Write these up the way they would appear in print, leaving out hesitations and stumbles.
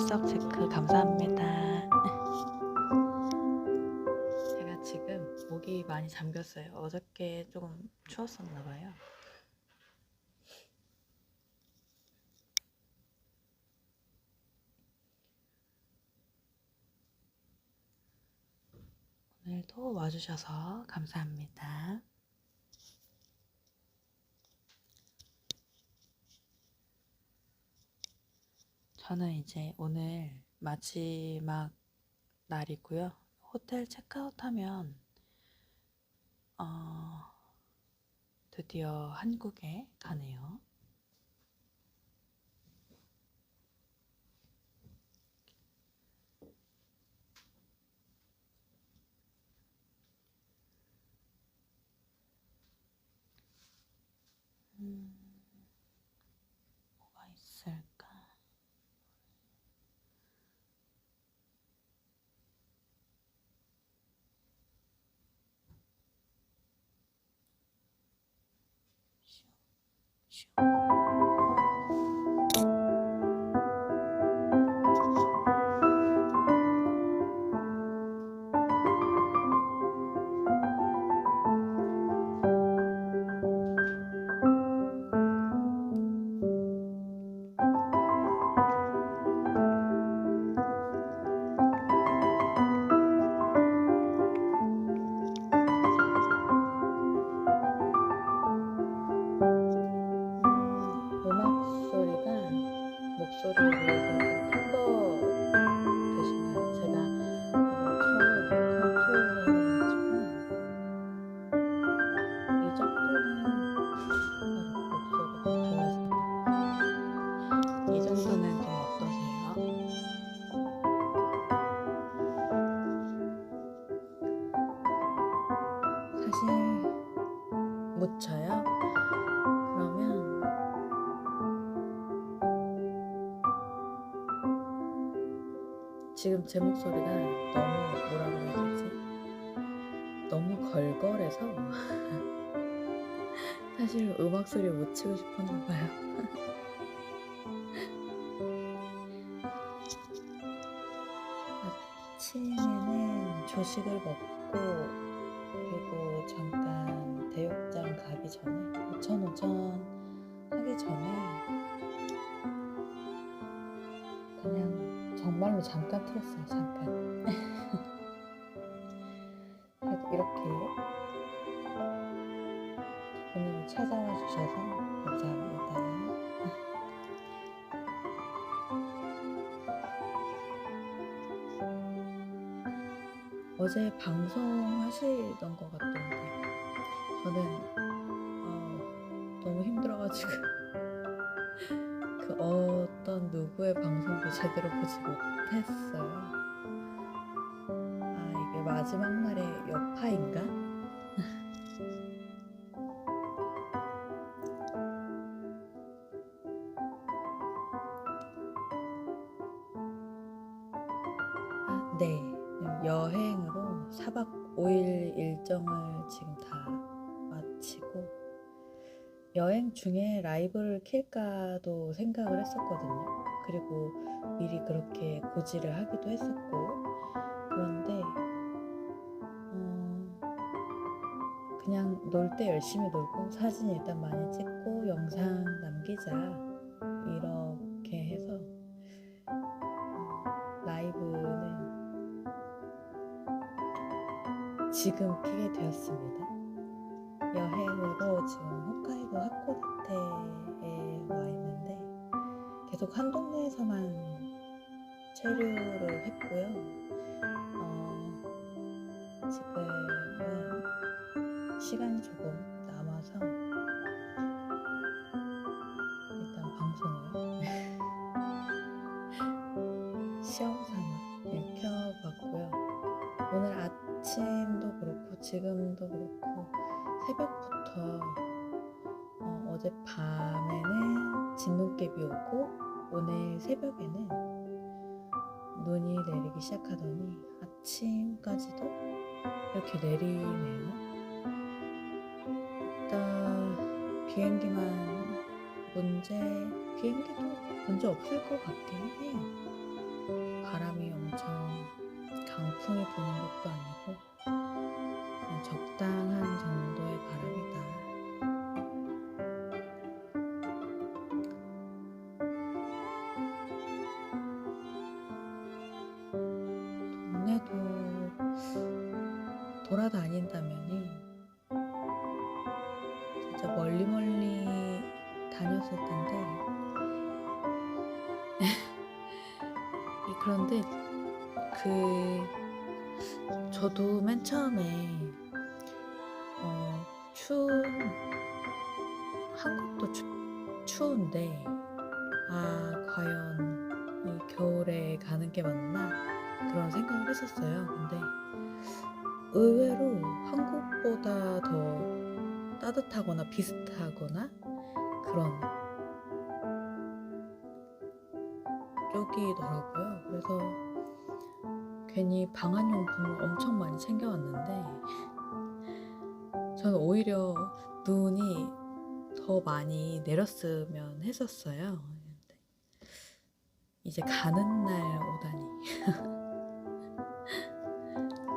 출석 체크 감사합니다. 제가 지금 목이 많이 잠겼어요. 어저께 조금 추웠었나 봐요. 오늘도 와주셔서 감사합니다. 저는 이제 오늘 마지막 날이고요. 호텔 체크아웃하면 드디어 한국에 가네요. 뭐가 있을까? 목소리에 비해서 좀 큰 거 드시나요? 제가 이거 처음 컨트롤해가지고 이 정도는 목소리가 달라서 이 정도는 좀 어떠세요? 사실 묻혀요? 그러면 지금 제 목소리가 너무 뭐라고 해야 되지? 너무 걸걸해서 사실 음악 소리 못 치고 싶었나 봐요. 아침에는 조식을 먹고 그리고 잠깐 대욕장 가기 전에 오천 하기 전에 그냥 정말로 잠깐 틀었어요. 잠깐. 이렇게 오늘 찾아와 주셔서 감사합니다. 어제 방송하시던 것 같던데 저는 너무 힘들어가지고 그 어떤 누구의 방송도 제대로 보지 못했어요. 이게 마지막 날의 여파인가? 네, 여행으로 4박 5일 일정을 지금 다 마치고 여행 중에 라이브를 킬까도 생각을 했었거든요. 그리고 미리 그렇게 고지를 하기도 했었고 그런데 그냥 놀 때 열심히 놀고 사진 일단 많이 찍고 영상 남기자 이렇게 해서 라이브는 지금 키게 되었습니다. 여행으로 지금 홋카이도 하코다테에 와 있는데 계속 한 동네에서만 체류를 했고요. 지금은 시간이 조금 남아서 일단 방송을 시험삼아 켜봤고요. 오늘 아침도 그렇고 지금도 그렇고 새벽부터 어젯밤에는 진눈깨비 오고 오늘 새벽에는 눈이 내리기 시작하더니 아침까지도 이렇게 내리네요. 일단 비행기도 문제 없을 것 같긴 해요. 바람이 엄청 강풍이 부는 것도 아니고 그냥 적당한 정도의 바람이다. 동네도 돌아다닌다면은 진짜 멀리 다녔을 텐데 그런데 저도 맨 처음에 한국도 추운데 과연 이 겨울에 가는 게 맞나 그런 생각을 했었어요. 근데 의외로 한국보다 더 따뜻하거나 비슷하거나 그런 쪽이더라고요. 그래서 괜히 방한용품을 엄청 많이 챙겨왔는데 저는 오히려 눈이 더 많이 내렸으면 했었어요. 이제 가는 날 오다니.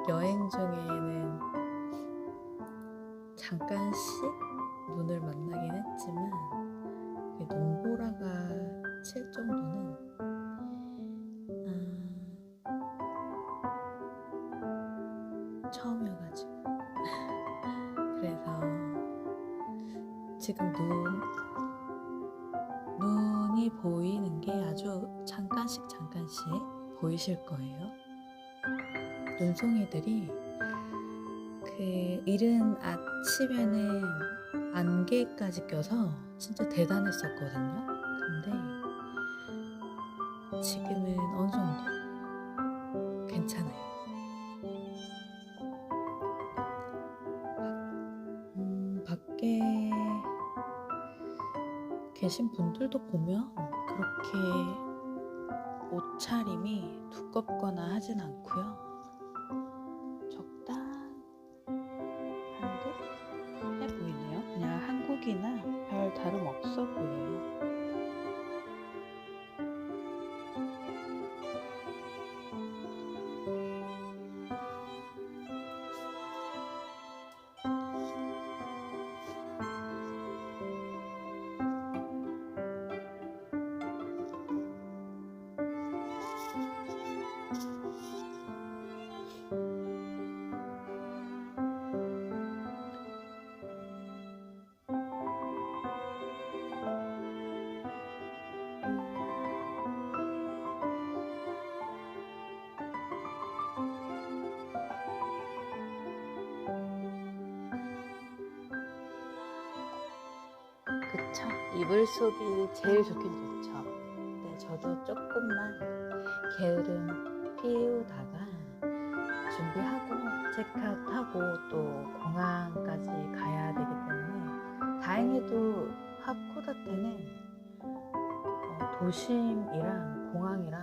여행 중에는 잠깐씩 눈을 만나긴 했지만 눈보라가 칠 정도는 처음이어가지고 그래서 지금 눈이 보이는 게 아주 잠깐씩 보이실 거예요. 눈송이들이 이른 아침에는 안개까지 껴서 진짜 대단했었거든요. 근데 지금은 어느 정도 괜찮아요. 밖에 계신 분들도 보면 그렇게 옷차림이 두껍거나 하진 않고요. 적당한 듯 해 보이네요. 그냥 한국이나 별 다름 없어 보여요. 그쵸? 이불 속이 제일 좋긴 좋죠. 근데 저도 조금만 게으름 피우다가 준비하고 체크아웃하고 또 공항까지 가야 되기 때문에 다행히도 하코다테는 도심이랑 공항이랑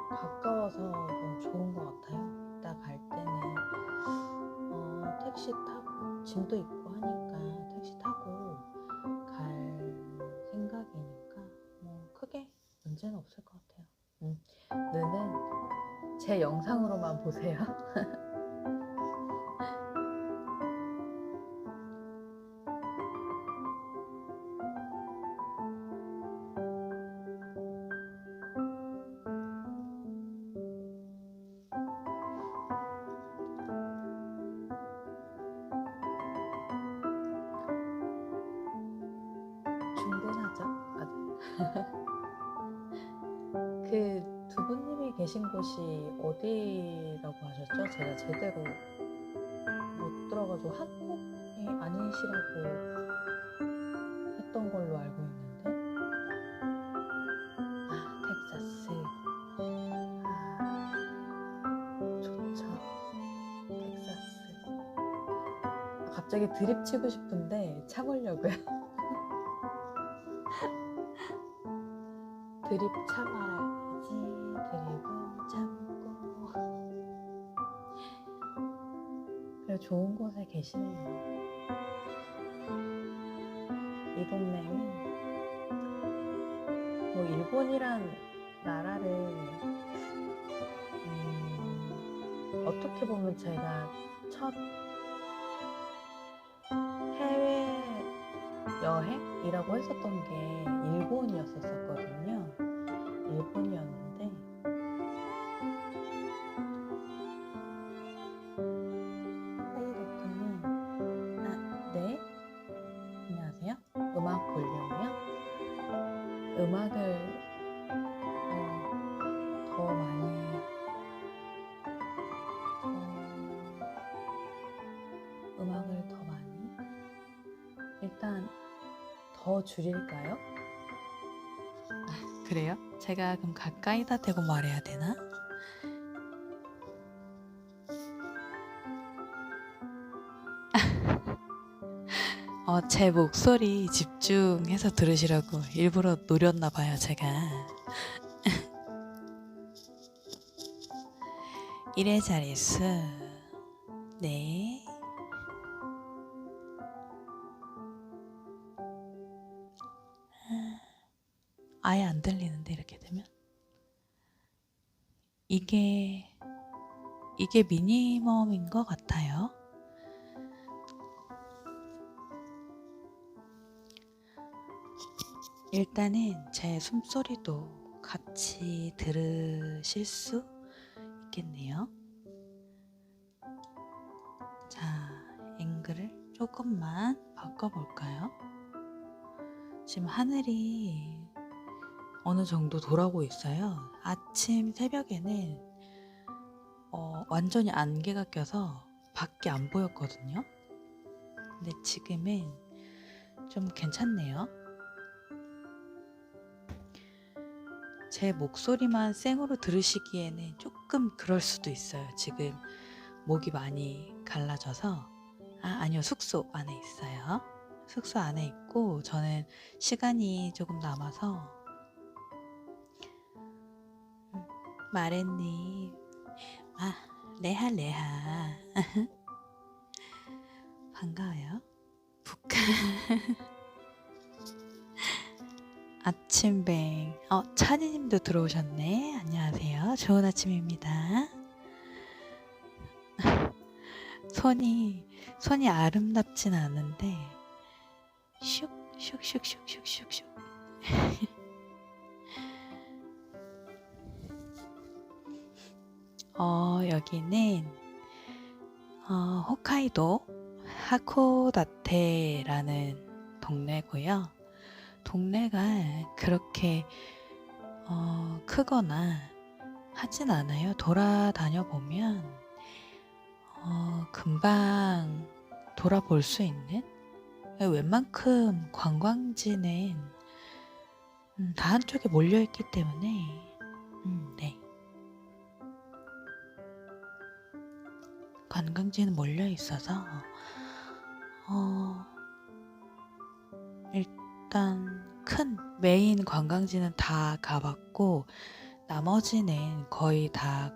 가까워서 좀 좋은 것 같아요. 이따 갈 때는 택시 타고 짐도 있고 하니까 택시 타고 갈 생각이니까 크게 문제는 없을 것 같아요. 눈은 제 영상으로만 보세요. 충분하죠? 두 분님이 계신 곳이 어디라고 하셨죠? 제가 제대로 못 들어가지고 한국이 아니시라고 했던 걸로 알고 있는데 텍사스 좋죠. 텍사스 갑자기 드립 치고 싶은데 참으려고요. 드립 참아야지. 드립은 참고. 그래 좋은 곳에 계시네요. 이 동네는 일본이란 나라를 어떻게 보면 제가 첫 해외 여행이라고 했었던 게 일본이었었거든요. 일본이었는데 사이좋더니 네? 안녕하세요. 음악 볼륨이요? 음악을 더 많이 음악을 더 많이 일단 더 줄일까요? 그래요? 제가 그럼 가까이다 대고 말해야 되나? 제 목소리 집중해서 들으시라고 일부러 노렸나 봐요, 제가. 이래 잘했어. 네. 아예 안 들리는데 이렇게 되면? 이게 미니멈인 것 같아요. 일단은 제 숨소리도 같이 들으실 수 있겠네요. 자, 앵글을 조금만 바꿔볼까요? 지금 하늘이 어느 정도 돌아오고 있어요. 아침 새벽에는 완전히 안개가 껴서 밖이 안 보였거든요. 근데 지금은 좀 괜찮네요. 제 목소리만 생으로 들으시기에는 조금 그럴 수도 있어요. 지금 목이 많이 갈라져서. 아니요, 숙소 안에 있어요. 숙소 안에 있고 저는 시간이 조금 남아서. 마렌님, 레하 반가워요. 북한 아침뱅. 찬이님도 들어오셨네. 안녕하세요. 좋은 아침입니다. 손이 아름답진 않은데 슉슉슉슉슉슉슉 여기는 홋카이도 하코다테라는 동네고요. 동네가 그렇게 크거나 하진 않아요. 돌아다녀 보면 금방 돌아볼 수 있는, 웬만큼 관광지는 다 한쪽에 몰려있기 때문에 네, 관광지는 몰려있어서 일단 큰 메인 관광지는 다 가봤고 나머지는 거의 다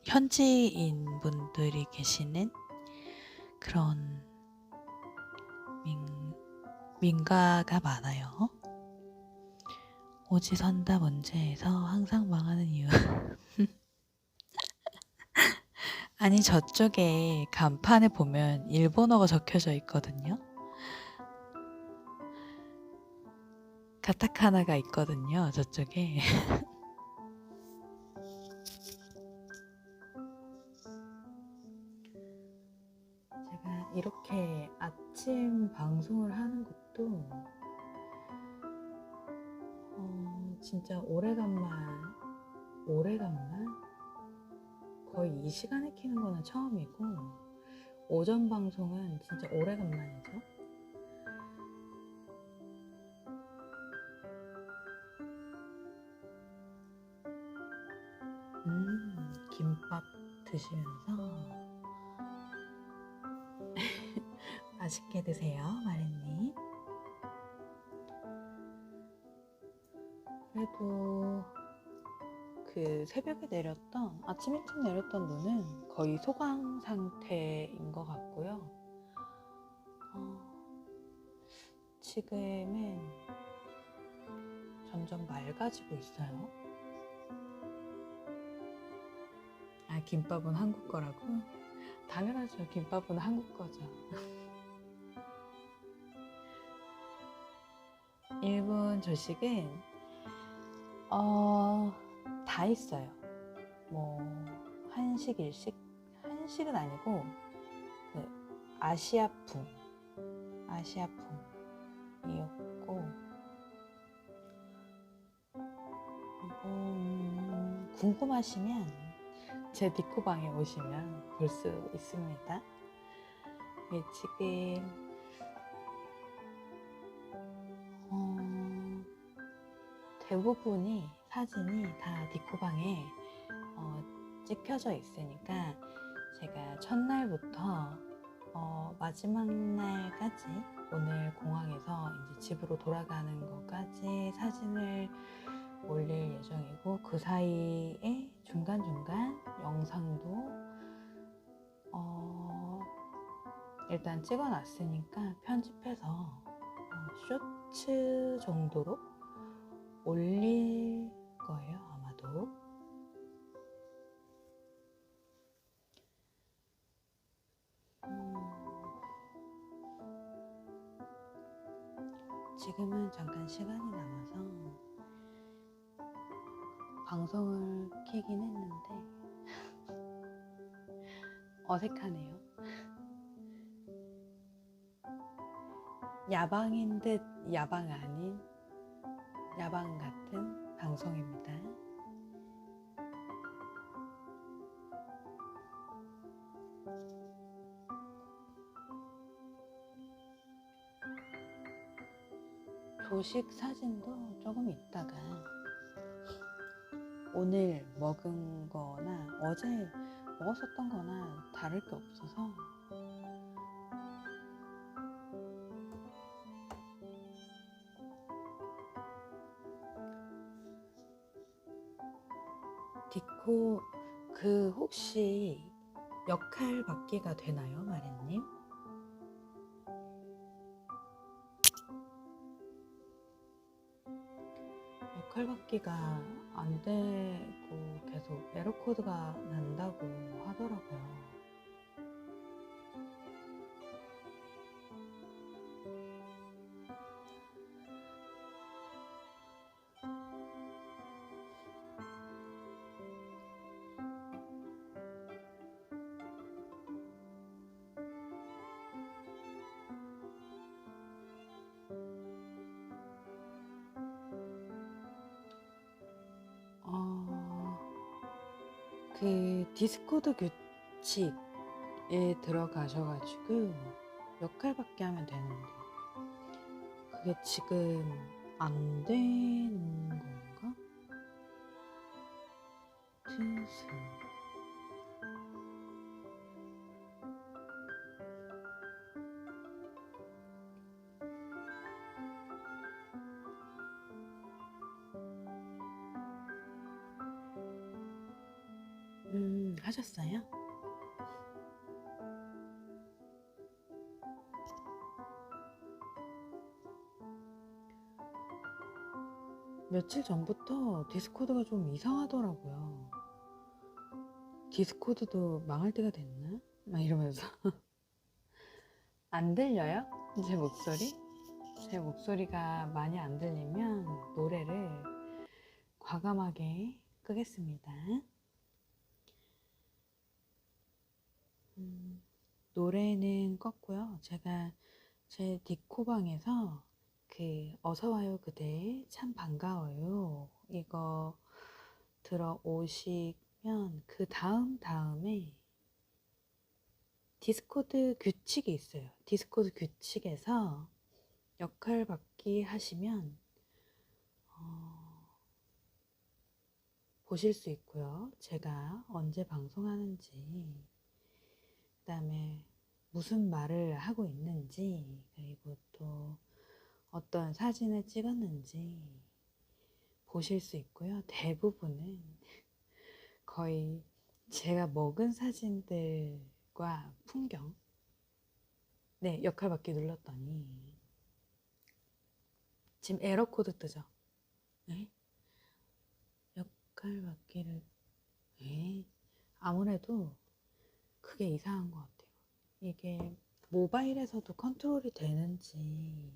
현지인 분들이 계시는 그런 민가가 많아요. 오지선다 문제에서 항상 망하는 이유. 아니, 저쪽에 간판에 보면 일본어가 적혀져 있거든요. 가타카나가 있거든요, 저쪽에. 제가 이렇게 아침 방송을 하는 것도 진짜 오래간만 거의 이 시간에 키는 거는 처음이고 오전 방송은 진짜 오래간만이죠. 김밥 드시면서 맛있게 드세요, 마렌님. 그래도 그 새벽에 내렸던, 아침 일찍 내렸던 눈은 거의 소강 상태인 것 같고요. 지금은 점점 맑아지고 있어요. 아, 김밥은 한국 거라고? 당연하죠. 김밥은 한국 거죠. 일본 조식은 다 있어요. 뭐 한식, 일식, 한식은 아니고 그 아시아풍이었고 궁금하시면 제 디코방에 오시면 볼 수 있습니다. 네, 지금 대부분이 사진이 다 디코방에 찍혀져 있으니까 제가 첫날부터 마지막 날까지 오늘 공항에서 이제 집으로 돌아가는 것까지 사진을 올릴 예정이고, 그 사이에 중간중간 영상도 일단 찍어놨으니까 편집해서 쇼츠 정도로 올릴 거예요, 아마도. 지금은 잠깐 시간이 남아서 방송을 켜긴 했는데 어색하네요. 야방인 듯 야방 아닌 야방 같은 방송입니다. 조식 사진도 조금 있다가 오늘 먹은 거나 어제 먹었었던 거나 다를 게 없어서 디코 혹시 역할 받기가 되나요, 마련님? 역할 받기가 안 되고 계속 에러 코드가 난다고 하더라고요. 그 디스코드 규칙에 들어가셔가지고 역할밖에 하면 되는데 그게 지금 안 되는 건가? 튼스 하셨어요? 며칠 전부터 디스코드가 좀 이상하더라고요. 디스코드도 망할 때가 됐나? 막 이러면서 안 들려요? 제 목소리? 제 목소리가 많이 안 들리면 노래를 과감하게 끄겠습니다. 노래는 껐고요. 제가 제 디코방에서 그 어서와요 그대 참 반가워요 이거 들어오시면 그 다음에 디스코드 규칙이 있어요. 디스코드 규칙에서 역할 받기 하시면 보실 수 있고요. 제가 언제 방송하는지, 그 다음에 무슨 말을 하고 있는지, 그리고 또 어떤 사진을 찍었는지 보실 수 있고요. 대부분은 거의 제가 먹은 사진들과 풍경. 네, 역할 받기 눌렀더니 지금 에러 코드 뜨죠? 네? 역할 받기를 아무래도 그게 이상한 것 같아요. 이게 모바일에서도 컨트롤이 되는지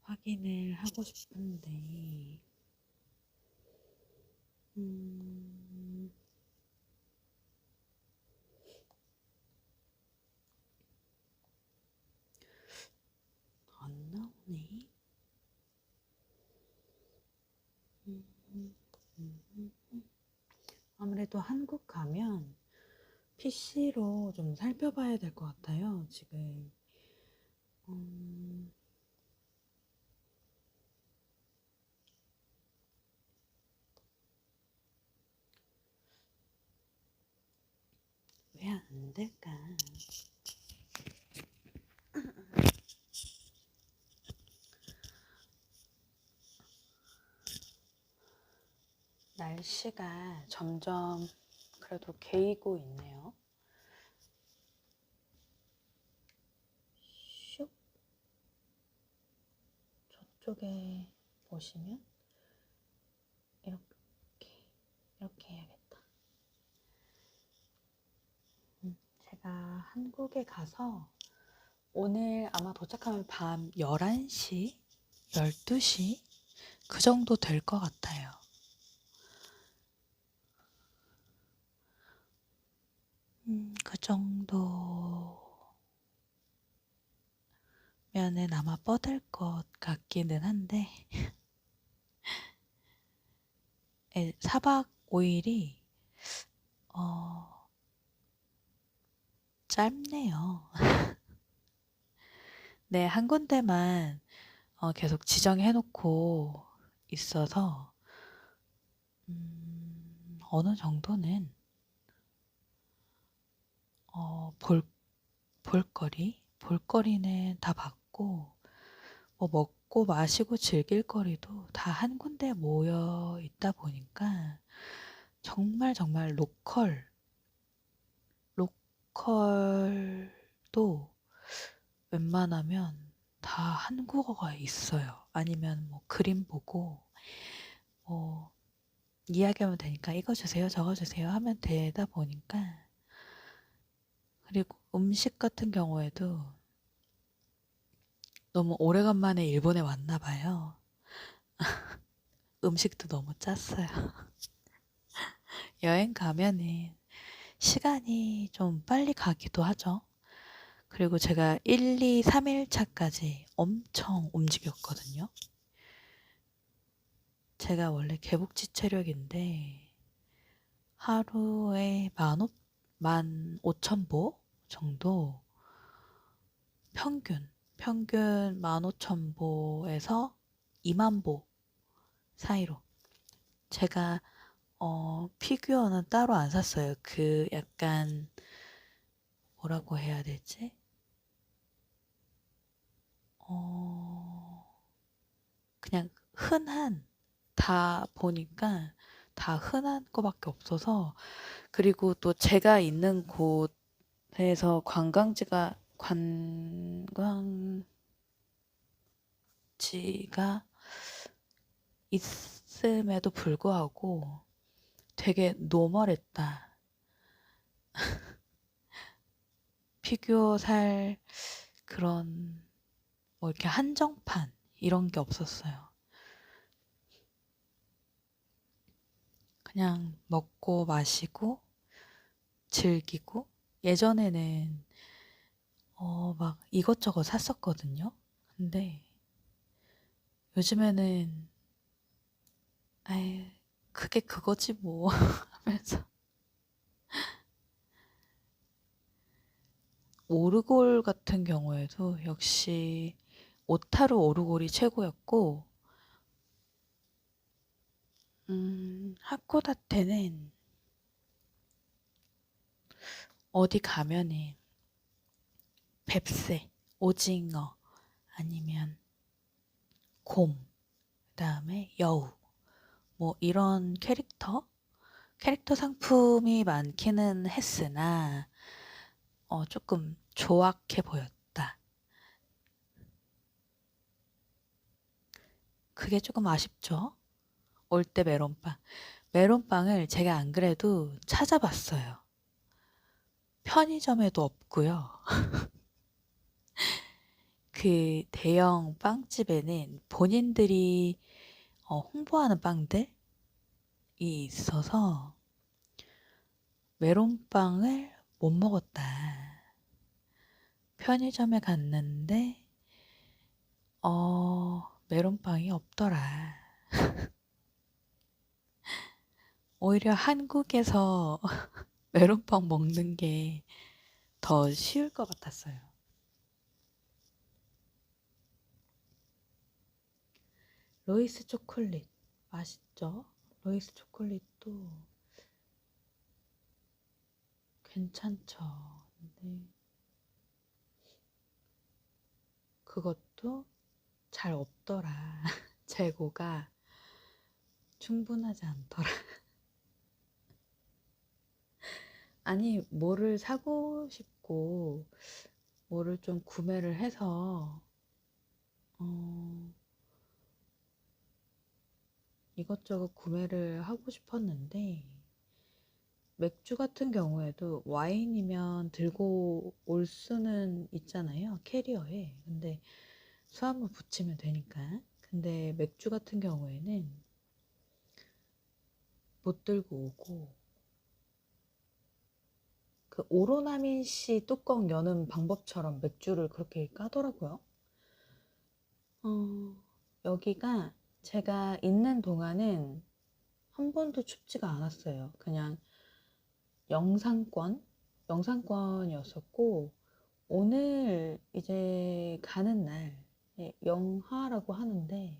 확인을 하고 싶은데, 안 나오네. 아무래도 한국 가면 PC로 좀 살펴봐야 될 것 같아요, 지금. 왜 안 될까? 날씨가 점점 그래도 개이고 있네요. 슉. 저쪽에 보시면 이렇게 해야겠다. 제가 한국에 가서 오늘 아마 도착하면 밤 11시, 12시 그 정도 될 것 같아요. 그 정도면은 아마 뻗을 것 같기는 한데 4박 5일이 짧네요. 네, 한 군데만 계속 지정해놓고 있어서 어느 정도는 볼거리는 다 봤고 뭐 먹고 마시고 즐길 거리도 다 한 군데 모여 있다 보니까 정말 정말 로컬도 웬만하면 다 한국어가 있어요. 아니면 뭐 그림 보고 뭐 이야기하면 되니까 이거 주세요, 저거 주세요 하면 되다 보니까. 그리고 음식 같은 경우에도 너무 오래간만에 일본에 왔나 봐요. 음식도 너무 짰어요. 여행 가면은 시간이 좀 빨리 가기도 하죠. 그리고 제가 1, 2, 3일 차까지 엄청 움직였거든요. 제가 원래 개복치 체력인데 하루에 15,000보 정도 평균 15,000보에서 20,000보 사이로. 제가 피규어는 따로 안 샀어요. 그 약간 뭐라고 해야 되지? 그냥 다 보니까 다 흔한 거밖에 없어서. 그리고 또 제가 있는 곳에서 관광지가 있음에도 불구하고 되게 노멀했다. 피규어 살 그런 뭐 이렇게 한정판 이런 게 없었어요. 그냥 먹고 마시고 즐기고. 예전에는 막 이것저것 샀었거든요. 근데 요즘에는 아이 그게 그거지 뭐 하면서. 오르골 같은 경우에도 역시 오타루 오르골이 최고였고, 하코다테는 어디 가면은 뱁새, 오징어, 아니면 곰, 그다음에 여우, 뭐 이런 캐릭터 상품이 많기는 했으나 조금 조악해 보였다. 그게 조금 아쉽죠. 올 때 메론빵. 메론빵을 제가 안 그래도 찾아봤어요. 편의점에도 없고요. 그 대형 빵집에는 본인들이 홍보하는 빵들이 있어서 메론빵을 못 먹었다. 편의점에 갔는데 메론빵이 없더라. 오히려 한국에서 메론빵 먹는 게 더 쉬울 것 같았어요. 로이스 초콜릿 맛있죠? 로이스 초콜릿도 괜찮죠. 근데 그것도 잘 없더라. 재고가 충분하지 않더라. 아니, 뭐를 사고 싶고 뭐를 좀 구매를 해서 이것저것 구매를 하고 싶었는데 맥주 같은 경우에도 와인이면 들고 올 수는 있잖아요, 캐리어에. 근데 수화물 붙이면 되니까. 근데 맥주 같은 경우에는 못 들고 오고, 그 오로나민 C 뚜껑 여는 방법처럼 맥주를 그렇게 까더라고요. 여기가 제가 있는 동안은 한 번도 춥지가 않았어요. 그냥 영상권이었었고, 오늘 이제 가는 날 영하라고 하는데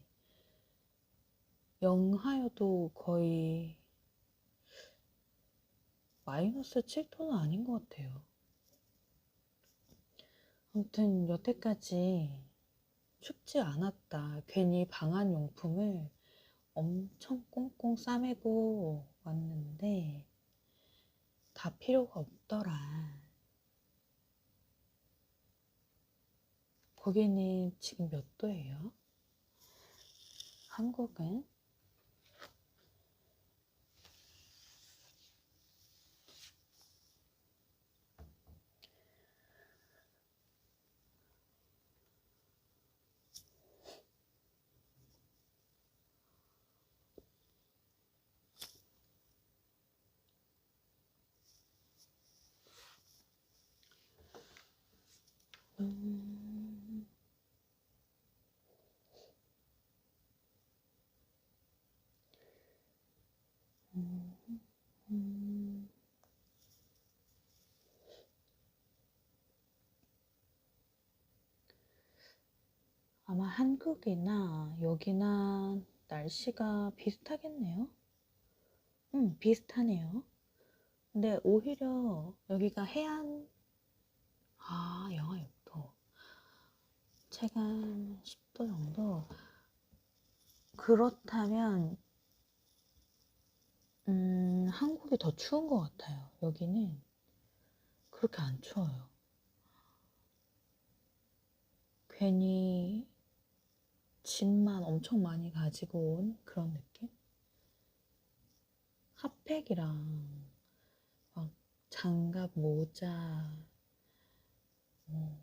영하여도 거의 마이너스 7도는 아닌 것 같아요. 아무튼 여태까지 춥지 않았다. 괜히 방한용품을 엄청 꽁꽁 싸매고 왔는데 다 필요가 없더라. 거기는 지금 몇 도예요? 한국은? 음, 음, 음. 아마 한국이나 여기나 날씨가 비슷하겠네요. 비슷하네요. 근데 오히려 여기가 영하 6도. 체감 10도 정도. 그렇다면, 한국이 더 추운 것 같아요. 여기는 그렇게 안 추워요. 괜히 짐만 엄청 많이 가지고 온 그런 느낌? 핫팩이랑 막 장갑, 모자, 뭐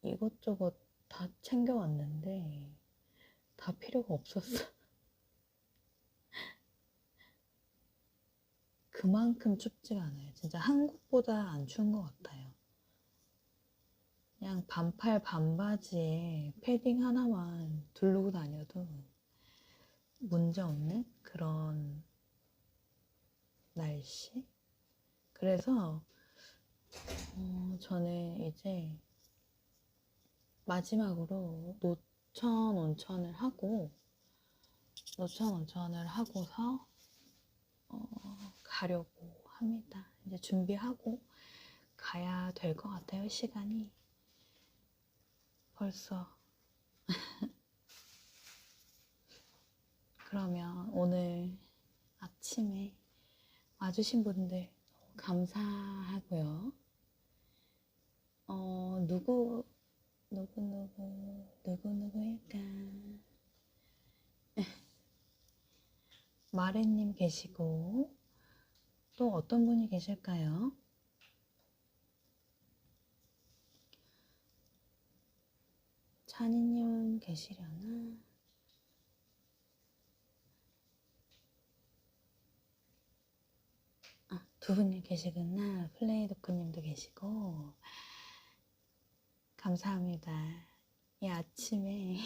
이것저것 다 챙겨왔는데 다 필요가 없었어. 그만큼 춥지가 않아요. 진짜 한국보다 안 추운 것 같아요. 그냥 반팔 반바지에 패딩 하나만 두르고 다녀도 문제 없는 그런 날씨? 그래서 저는 이제 마지막으로 노천 온천을 하고서 가려고 합니다. 이제 준비하고 가야 될 것 같아요. 시간이 벌써. 그러면 오늘 아침에 와주신 분들 감사하고요. 누구일까? 마레님 계시고 또 어떤 분이 계실까요? 찬이님은 계시려나? 아, 두 분이 계시구나. 플레이도크님도 계시고. 감사합니다. 이 아침에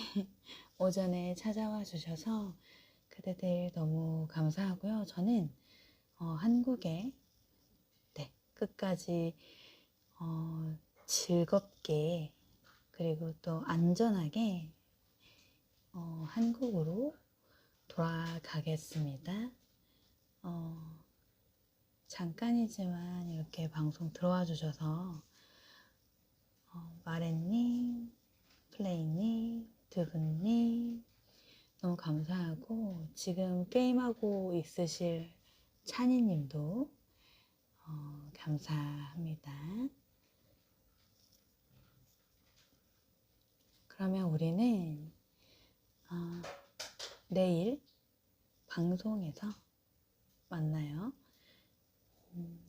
오전에 찾아와 주셔서 그대들 너무 감사하고요. 저는 한국에 끝까지 즐겁게 그리고 또 안전하게 한국으로 돌아가겠습니다. 잠깐이지만 이렇게 방송 들어와 주셔서 마렌님, 플레이님, 두 분님 너무 감사하고 지금 게임하고 있으실 찬이님도 감사합니다. 그러면 우리는 내일 방송에서 만나요.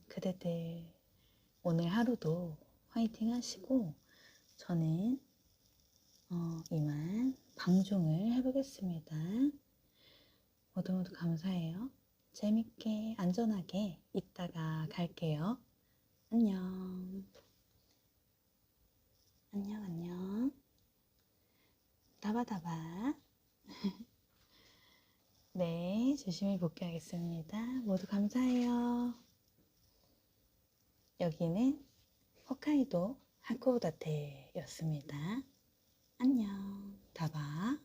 그대들 오늘 하루도 화이팅 하시고 저는 이만 방종을 해보겠습니다. 모두 모두 감사해요. 재밌게 안전하게 있다가 갈게요. 안녕. 안녕 안녕. 다바다바. 네, 조심히 복귀하겠습니다. 모두 감사해요. 여기는 홋카이도 하코다테였습니다. 안녕. 다바.